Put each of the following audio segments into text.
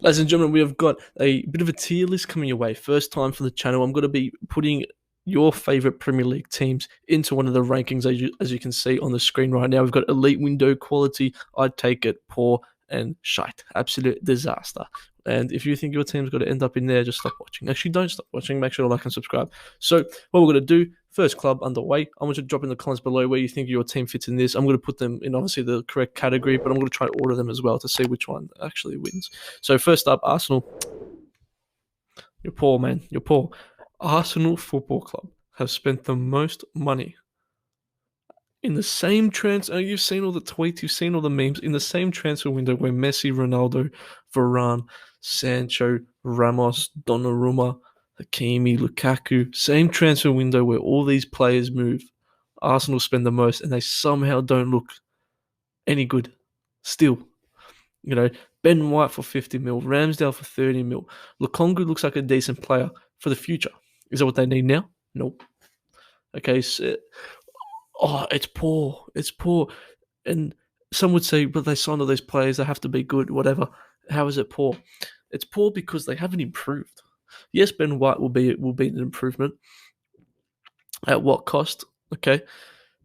Ladies and gentlemen, we have got a bit of a tier list coming your way. First time for the channel. I'm going to be putting your favorite Premier League teams into one of the rankings as you can see on the screen right now. We've got elite window quality, I'd take it, poor, and shite. Absolute disaster. And if you think your team's got to end up in there, just stop watching. Actually, don't stop watching. Make sure to like and subscribe. So, what we're going to do, first club underway. I want you to drop in the comments below where you think your team fits in this. I'm going to put them in obviously the correct category, but I'm going to try to order them as well to see which one actually wins. So, first up, Arsenal. You're poor, man. You're poor. Arsenal Football Club have spent the most money in the same transfer. You've seen all the tweets, you've seen all the memes in the same transfer window where Messi, Ronaldo, Varane, Sancho, Ramos, Donnarumma, Hakimi, Lukaku, same transfer window where all these players move. Arsenal spend the most, and they somehow don't look any good. Still, you know, Ben White for 50 mil, Ramsdale for 30 mil. Lukongu looks like a decent player for the future. Is that what they need now? Nope. Okay, so, it's poor. It's poor. And some would say, but they signed all these players, they have to be good, whatever. How is it poor? It's poor because they haven't improved. Yes, Ben White will be an improvement. At what cost? Okay.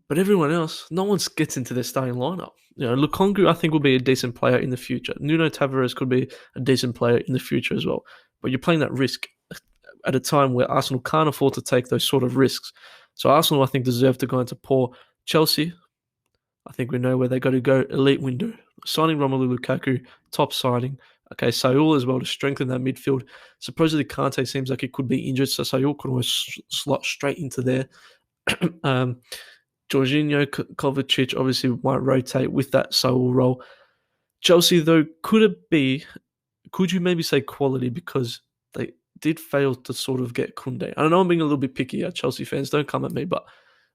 But everyone else, no one gets into their starting lineup. You know, Lukongu, I think, will be a decent player in the future. Nuno Tavares could be a decent player in the future as well. But you're playing that risk at a time where Arsenal can't afford to take those sort of risks. So Arsenal, I think, deserve to go into poor. Chelsea, I think we know where they got to go. Elite window. Signing Romelu Lukaku, top signing. Okay, Saul as well to strengthen that midfield. Supposedly Kante seems like he could be injured, so Saul could almost slot straight into there. Jorginho, Kovacic obviously might rotate with that Saul role. Chelsea, though, could you maybe say quality because they did fail to sort of get Koundé? I know I'm being a little bit picky at Chelsea fans, don't come at me, but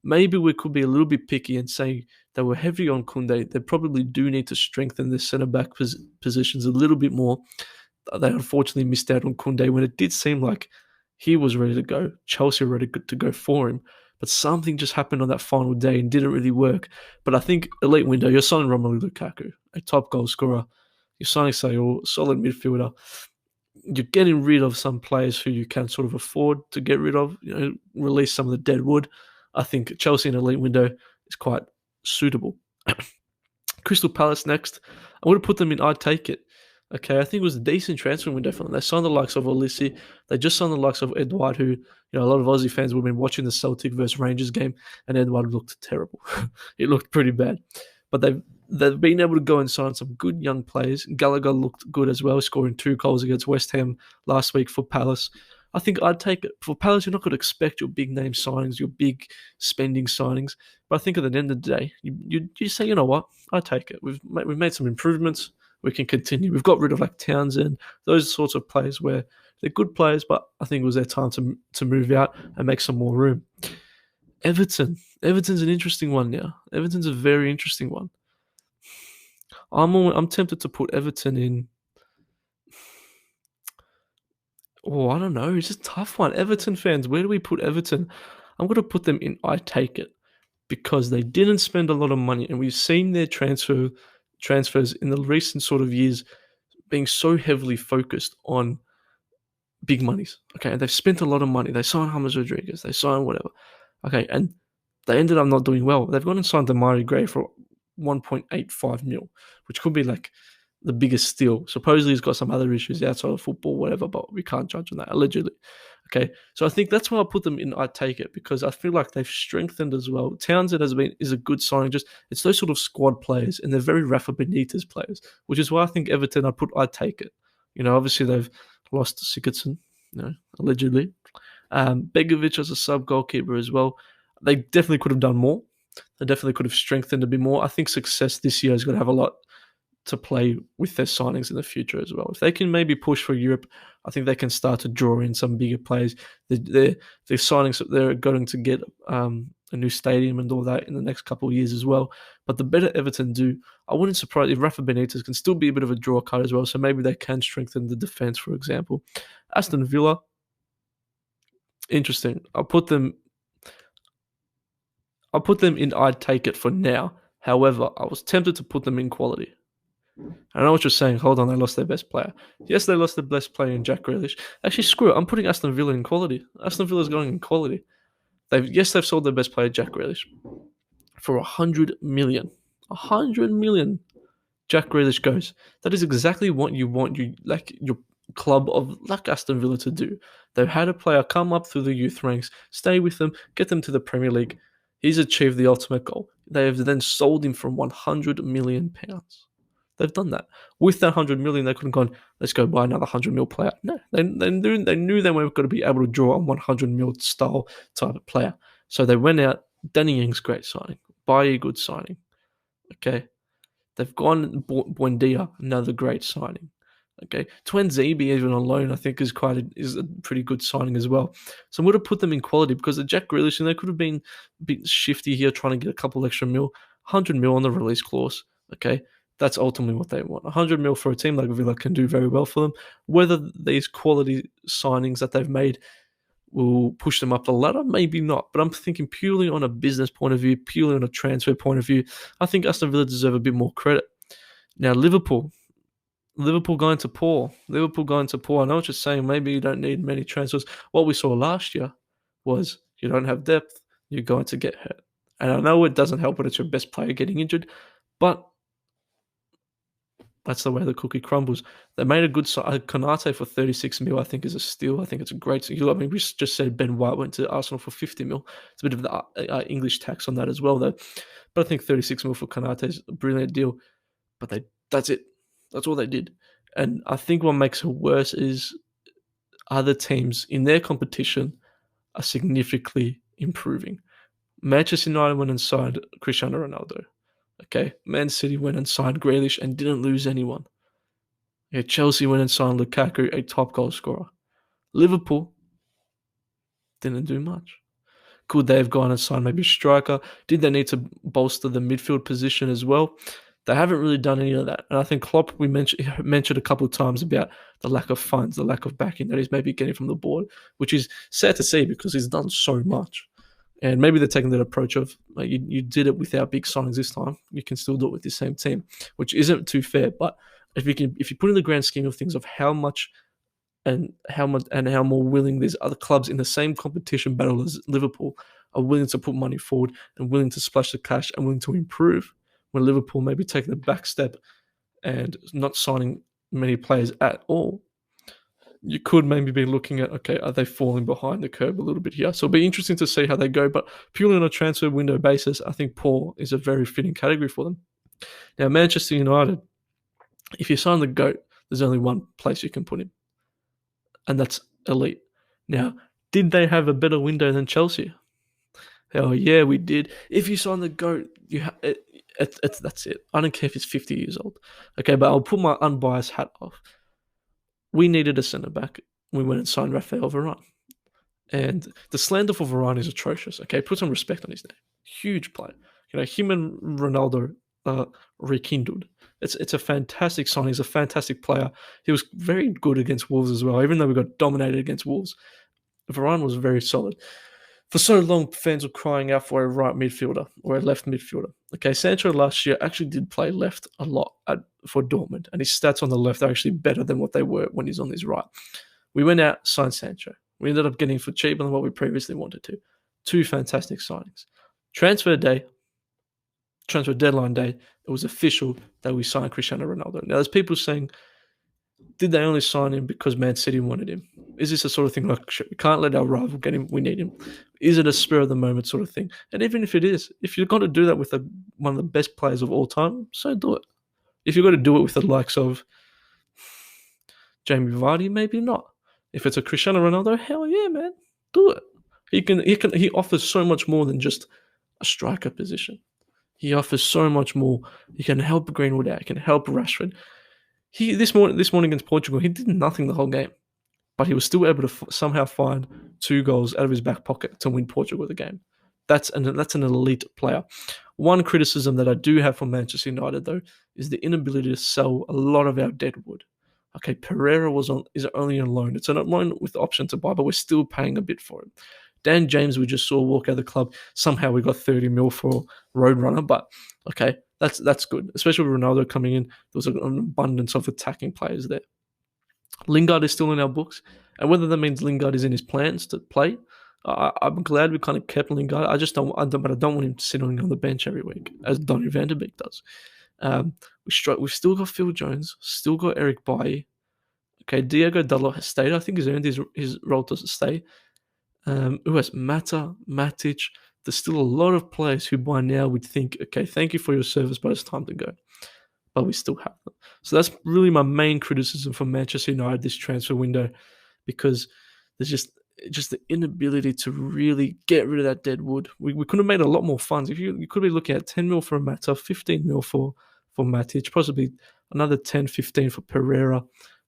maybe we could be a little bit picky and say they were heavy on Koundé. They probably do need to strengthen their centre-back positions a little bit more. They unfortunately missed out on Koundé when it did seem like he was ready to go. Chelsea were ready to go for him. But something just happened on that final day and didn't really work. But I think elite window, you're signing Romelu Lukaku, a top goal scorer. You're signing Saul, solid midfielder. You're getting rid of some players who you can sort of afford to get rid of, release some of the dead wood. I think Chelsea in elite window is quite suitable. Crystal Palace next. I'm going to put them in I'd take it. Okay, I think it was a decent transfer window for them. They signed the likes of Olise. They just signed the likes of Edouard, who, a lot of Aussie fans would have been watching the Celtic versus Rangers game, and Edouard looked terrible. It looked pretty bad. But they've been able to go and sign some good young players. Gallagher looked good as well, scoring 2 goals against West Ham last week for Palace. I think I'd take it. For Palace, you're not going to expect your big name signings, your big spending signings. But I think at the end of the day, you say, you know what, I'd take it. We've made some improvements. We can continue. We've got rid of like Townsend, those sorts of players where they're good players, but I think it was their time to move out and make some more room. Everton's an interesting one now. Everton's a very interesting one. I'm tempted to put Everton in. Oh, I don't know. It's just a tough one. Everton fans, where do we put Everton? I'm going to put them in I take it because they didn't spend a lot of money, and we've seen their transfers in the recent sort of years being so heavily focused on big monies. Okay, and they've spent a lot of money. They signed James Rodriguez. They signed whatever. Okay, and they ended up not doing well. They've gone and signed Damari Gray for 1.85 mil, which could be like the biggest steal. Supposedly he's got some other issues outside of football, whatever, but we can't judge on that, allegedly. Okay, so I think that's why I put them in I take it, because I feel like they've strengthened as well. Townsend is a good signing. Just it's those sort of squad players, and they're very Rafa Benitez players, which is why I think Everton I take it. Obviously they've lost Sigurdsson, allegedly. Begovic as a sub goalkeeper as well. They definitely could have done more. They definitely could have strengthened a bit more. I think success this year is going to have a lot to play with their signings in the future as well. If they can maybe push for Europe, I think they can start to draw in some bigger players. Their signings, they're going to get a new stadium and all that in the next couple of years as well. But the better Everton do, I wouldn't surprise if Rafa Benitez can still be a bit of a draw card as well. So maybe they can strengthen the defense, for example. Aston Villa, interesting. I'll put them in I'd take it for now. However, I was tempted to put them in quality. I know what you're saying. Hold on, they lost their best player. Yes, they lost their best player in Jack Grealish. Actually, screw it. I'm putting Aston Villa in quality. Aston Villa's going in quality. They've sold their best player, Jack Grealish, for 100 million. 100 million. Jack Grealish goes. That is exactly what you want your club of like Aston Villa to do. They've had a player come up through the youth ranks, stay with them, get them to the Premier League. He's achieved the ultimate goal. They have then sold him for 100 million pounds. They've done that. With that 100 million, they could have gone, let's go buy another 100 mil player. No, they knew they weren't going to be able to draw a 100 mil style type of player. So they went out. Danny Ings, great signing. Bailly, good signing. Okay. They've gone and bought Buendia, another great signing. Okay. Twenzibi, even on loan, I think is a pretty good signing as well. So I'm going to put them in quality because the Jack Grealish, and they could have been a bit shifty here trying to get a couple extra mil. 100 mil on the release clause. Okay. That's ultimately what they want. 100 mil for a team like Villa can do very well for them. Whether these quality signings that they've made will push them up the ladder, maybe not. But I'm thinking purely on a business point of view, purely on a transfer point of view, I think Aston Villa deserve a bit more credit. Now, Liverpool going to poor. I know what you're saying. Maybe you don't need many transfers. What we saw last year was you don't have depth, you're going to get hurt. And I know it doesn't help when it's your best player getting injured, but that's the way the cookie crumbles. They made a good Konate for 36 mil, I think, is a steal. I think it's a great steal. I mean, we just said Ben White went to Arsenal for 50 mil. It's a bit of the English tax on that as well, though. But I think 36 mil for Konate is a brilliant deal. But that's it. That's all they did. And I think what makes it worse is other teams in their competition are significantly improving. Manchester United went and signed Cristiano Ronaldo. Okay, Man City went and signed Grealish and didn't lose anyone. Yeah, Chelsea went and signed Lukaku, a top goal scorer. Liverpool didn't do much. Could they have gone and signed maybe a striker? Did they need to bolster the midfield position as well? They haven't really done any of that. And I think Klopp, we mentioned a couple of times about the lack of funds, the lack of backing that he's maybe getting from the board, which is sad to see because he's done so much. And maybe they're taking that approach of you did it without big signings this time. You can still do it with the same team, which isn't too fair. But if you put in the grand scheme of things of how more willing these other clubs in the same competition battle as Liverpool are willing to put money forward and willing to splash the cash and willing to improve, when Liverpool maybe taking the back step and not signing many players at all, you could maybe be looking at, okay, are they falling behind the curve a little bit here? So it'll be interesting to see how they go. But purely on a transfer window basis, I think poor is a very fitting category for them. Now, Manchester United, if you sign the GOAT, there's only one place you can put him, and that's elite. Now, did they have a better window than Chelsea? Oh, yeah, we did. If you sign the GOAT, that's it. I don't care if he's 50 years old. Okay, but I'll put my unbiased hat off. We needed a centre-back. We went and signed Raphael Varane. And the slander for Varane is atrocious, okay? Put some respect on his name. Huge player. Him and Ronaldo rekindled. It's a fantastic signing. He's a fantastic player. He was very good against Wolves as well, even though we got dominated against Wolves. Varane was very solid. For so long, fans were crying out for a right midfielder or a left midfielder. Okay, Sancho last year actually did play left a lot for Dortmund, and his stats on the left are actually better than what they were when he's on his right. We went out, signed Sancho. We ended up getting for cheaper than what we previously wanted to. Two fantastic signings. Transfer deadline day, it was official that we signed Cristiano Ronaldo. Now, there's people saying, did they only sign him because Man City wanted him? Is this a sort of thing like, we can't let our rival get him, we need him? Is it a spur of the moment sort of thing? And even if it is, if you're going to do that with one of the best players of all time, so do it. If you're going to do it with the likes of Jamie Vardy, maybe not. If it's a Cristiano Ronaldo, hell yeah, man, do it. He offers so much more than just a striker position. He offers so much more. He can help Greenwood out. He can help Rashford. This morning against Portugal, he did nothing the whole game, but he was still able to somehow find 2 goals out of his back pocket to win Portugal the game. That's an elite player. One criticism that I do have for Manchester United, though, is the inability to sell a lot of our deadwood. Okay, Pereira is only on loan. It's a loan with the option to buy, but we're still paying a bit for it. Dan James, we just saw walk out of the club. Somehow we got 30 mil for Roadrunner, but okay, That's good, especially with Ronaldo coming in. There was an abundance of attacking players there. Lingard is still in our books, and whether that means Lingard is in his plans to play, I'm glad we kind of kept Lingard. But I don't want him sitting on the bench every week as Donny Van de Beek does. We've still got Phil Jones, still got Eric Bailly. Okay, Diego Dalot has stayed. I think he's earned his role to stay. Who has Mata, Matic? There's still a lot of players who by now would think, okay, thank you for your service, but it's time to go. But we still have them. So that's really my main criticism for Manchester United this transfer window, because there's just the inability to really get rid of that dead wood. We could have made a lot more funds. If you could be looking at 10 mil for a Mata, 15 mil for Matic, possibly another 10, 15 for Pereira.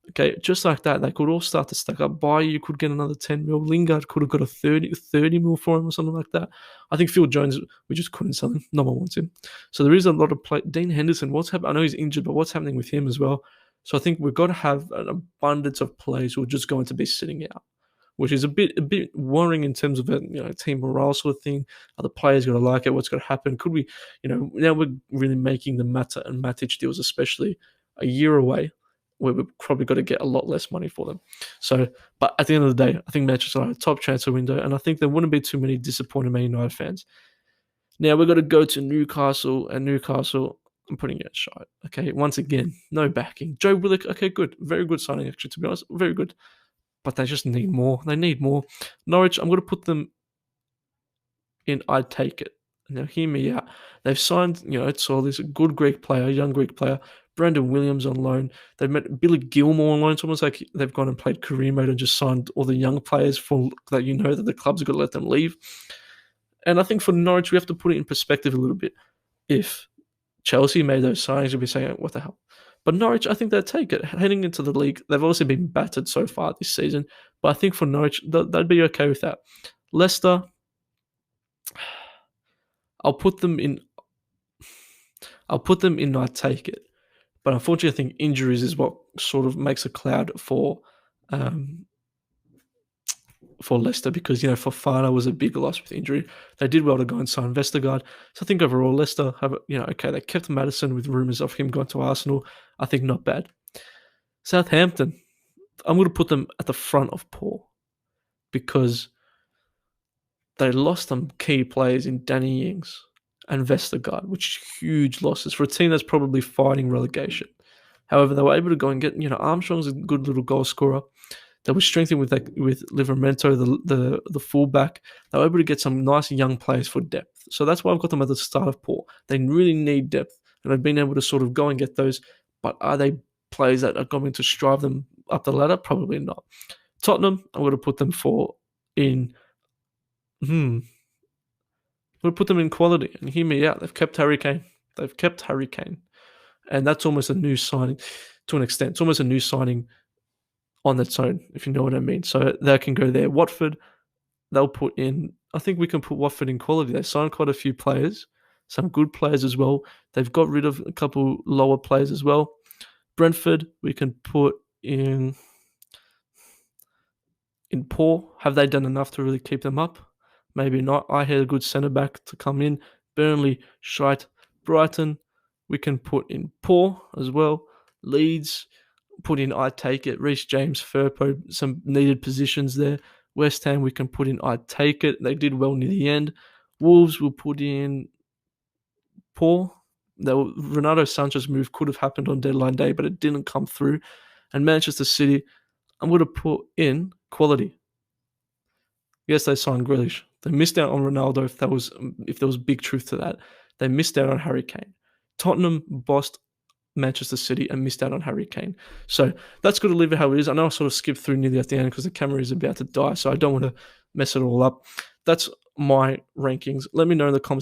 Okay, just like that, they could all start to stack up. You could get another 10 mil. Lingard could have got a 30 mil for him or something like that. I think Phil Jones, we just couldn't sell him. No one wants him. So there is a lot of play. Dean Henderson, what's happening? I know he's injured, but what's happening with him as well? So I think we've got to have an abundance of players who are just going to be sitting out, which is a bit worrying in terms of team morale sort of thing. Are the players going to like it? What's going to happen? Could we, now we're really making the Mata and Matic deals, especially a year away, where we've probably got to get a lot less money for them. So, but at the end of the day, I think Manchester United top transfer window, and I think there wouldn't be too many disappointed Man United fans. Now we've got to go to Newcastle, and Newcastle, I'm putting it shite. Okay, once again, no backing. Joe Willock, okay, good. Very good signing, actually, to be honest. Very good. But they just need more. They need more. Norwich, I'm going to put them in I'd take it. Now, hear me out. They've signed, Solis, a good Greek player, young Greek player. Brandon Williams on loan. They've met Billy Gilmore on loan. It's almost like they've gone and played career mode and just signed all the young players for that that the clubs have got to let them leave. And I think for Norwich, we have to put it in perspective a little bit. If Chelsea made those signings, we'd be saying, what the hell? But Norwich, I think they'd take it. Heading into the league, they've obviously been battered so far this season. But I think for Norwich, they'd be okay with that. Leicester, I'll put them in I'd take it. But unfortunately, I think injuries is what sort of makes a cloud for Leicester, because, Fofana was a big loss with injury. They did well to go and sign Vestergaard. So I think overall, Leicester have, they kept Maddison with rumours of him going to Arsenal. I think not bad. Southampton, I'm going to put them at the front of Paul, because they lost some key players in Danny Ings and Vestergaard, which is huge losses for a team that's probably fighting relegation. However, they were able to go and get, Armstrong's a good little goal scorer. They were strengthened with Livramento, the fullback. They were able to get some nice young players for depth. So that's why I've got them at the start of Paul. They really need depth, and they've been able to sort of go and get those. But are they players that are going to strive them up the ladder? Probably not. Tottenham, I'm going to put them I'm going to put them in quality, and hear me out. They've kept Harry Kane. And that's almost a new signing to an extent. It's almost a new signing on its own, if you know what I mean. So they can go there. Watford, they'll put in, I think we can put Watford in quality. They signed quite a few players, some good players as well. They've got rid of a couple lower players as well. Brentford, we can put in poor. Have they done enough to really keep them up? Maybe not. I had a good centre-back to come in. Burnley, shite. Brighton, we can put in poor as well. Leeds, put in I'd take it. Reece James, Firpo, some needed positions there. West Ham, we can put in I'd take it. They did well near the end. Wolves will put in poor. Renato Sanchez move could have happened on deadline day, but it didn't come through. And Manchester City, I'm going to put in quality. Yes, they signed Grealish. They missed out on Ronaldo, if there was big truth to that. They missed out on Harry Kane. Tottenham bossed Manchester City and missed out on Harry Kane. So that's good to leave it how it is. I know I sort of skipped through nearly at the end because the camera is about to die, so I don't want to mess it all up. That's my rankings. Let me know in the comments down